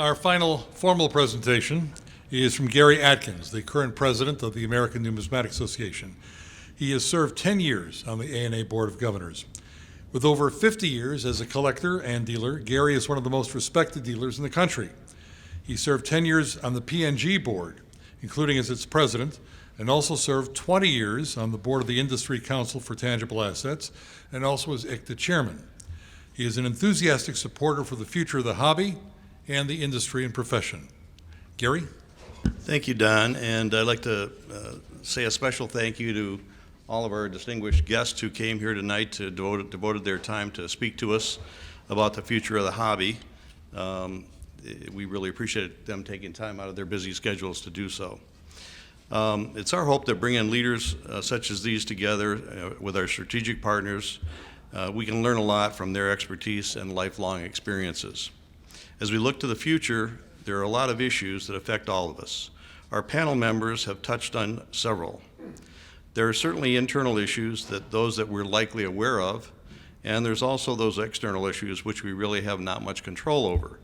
Our final formal presentation is from Gary Adkins, the current president of the American Numismatic Association. He has served 10 years on the ANA Board of Governors. With over 50 years as a collector and dealer, Gary is one of the most respected dealers in the country. He served 10 years on the P&G board, including as its president, and also served 20 years on the board of the Industry Council for Tangible Assets, and also as ICTA chairman. He is an enthusiastic supporter for the future of the hobby and the industry and profession. Gary? Thank you, Don, and I'd like to say a special thank you to all of our distinguished guests who came here tonight to devoted their time to speak to us about the future of the hobby. We really appreciate them taking time out of their busy schedules to do so. It's our hope that bringing leaders such as these together with our strategic partners, we can learn a lot from their expertise and lifelong experiences. As we look to the future, there are a lot of issues that affect all of us. Our panel members have touched on several. There are certainly internal issues, those that we're likely aware of, and there's also those external issues which we really have not much control over.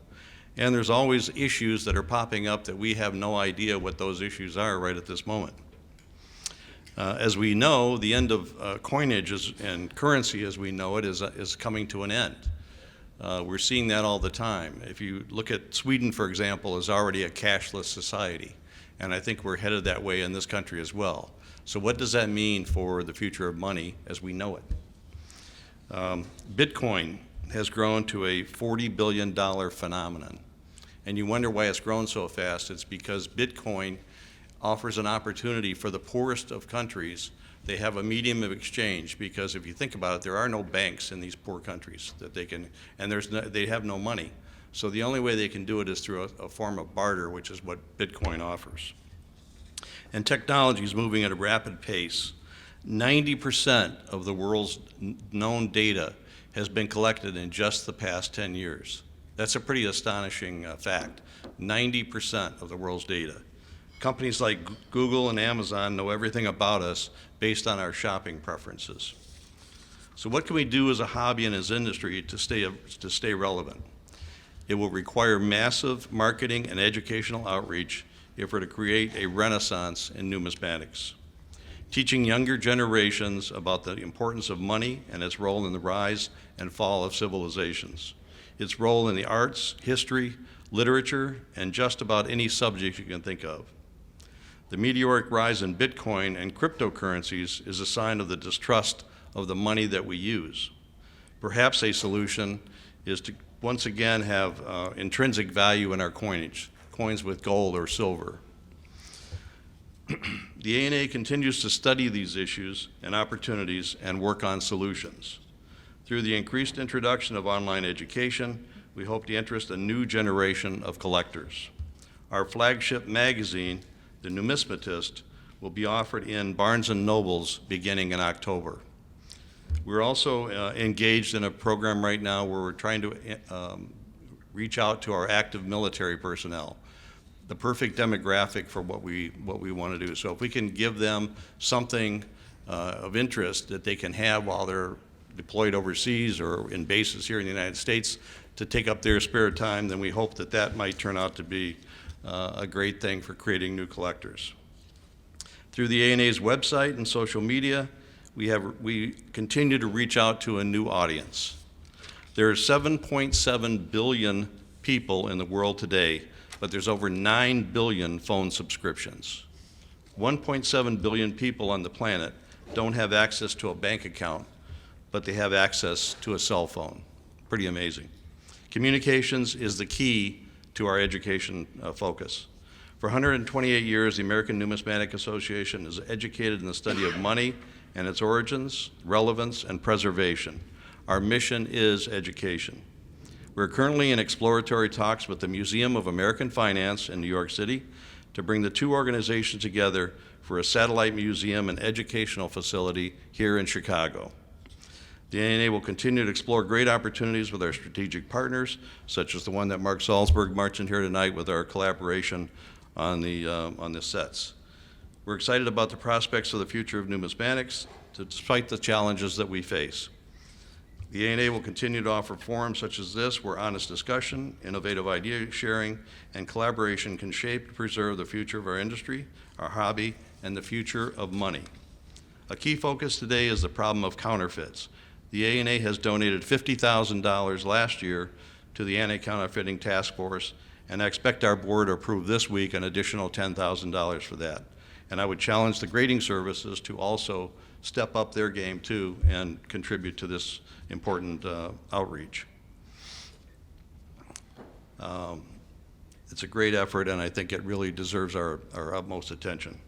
And there's always issues that are popping up that we have no idea what those issues are right at this moment. As we know, the end of coinage and currency as we know it is coming to an end. We're seeing that all the time. If you look at Sweden, for example, is already a cashless society, and I think we're headed that way in this country as well. So what does that mean for the future of money as we know it? Bitcoin has grown to a $40 billion phenomenon. And you wonder why it's grown so fast. It's because Bitcoin offers an opportunity for the poorest of countries. They have a medium of exchange because if you think about it, there are no banks in these poor countries that they can, and they have no money. So the only way they can do it is through a form of barter, which is what Bitcoin offers. And technology is moving at a rapid pace. 90% of the world's known data has been collected in just the past 10 years. That's a pretty astonishing fact. 90% of the world's data. Companies like Google and Amazon know everything about us based on our shopping preferences. So what can we do as a hobby and as industry to stay relevant? It will require massive marketing and educational outreach if we're to create a renaissance in numismatics. Teaching younger generations about the importance of money and its role in the rise and fall of civilizations, its role in the arts, history, literature, and just about any subject you can think of. The meteoric rise in Bitcoin and cryptocurrencies is a sign of the distrust of the money that we use. Perhaps a solution is to once again have intrinsic value in our coinage, coins with gold or silver. The ANA continues to study these issues and opportunities and work on solutions. Through the increased introduction of online education, we hope to interest a new generation of collectors. Our flagship magazine, The Numismatist, will be offered in Barnes & Nobles beginning in October. We're also engaged in a program right now where we're trying to reach out to our active military personnel, the perfect demographic for what we want to do. So if we can give them something of interest that they can have while they're deployed overseas or in bases here in the United States to take up their spare time, then we hope that that might turn out to be a great thing for creating new collectors. Through the ANA's website and social media, we continue to reach out to a new audience. There are 7.7 billion people in the world today, but there's over 9 billion phone subscriptions. 1.7 billion people on the planet don't have access to a bank account, but they have access to a cell phone. Pretty amazing. Communications is the key to our education focus. For 128 years, the American Numismatic Association has educated in the study of money and its origins, relevance, and preservation. Our mission is education. We're currently in exploratory talks with the Museum of American Finance in New York City to bring the two organizations together for a satellite museum and educational facility here in Chicago. The ANA will continue to explore great opportunities with our strategic partners, such as the one that Mark Salzberg mentioned here tonight with our collaboration on the sets. We're excited about the prospects of the future of numismatics, despite the challenges that we face. The ANA will continue to offer forums such as this where honest discussion, innovative idea sharing, and collaboration can shape and preserve the future of our industry, our hobby, and the future of money. A key focus today is the problem of counterfeits. The ANA has donated $50,000 last year to the Anti-Counterfeiting Task Force, and I expect our board to approve this week an additional $10,000 for that. And I would challenge the grading services to also step up their game too and contribute to this important outreach. It's a great effort, and I think it really deserves our utmost attention.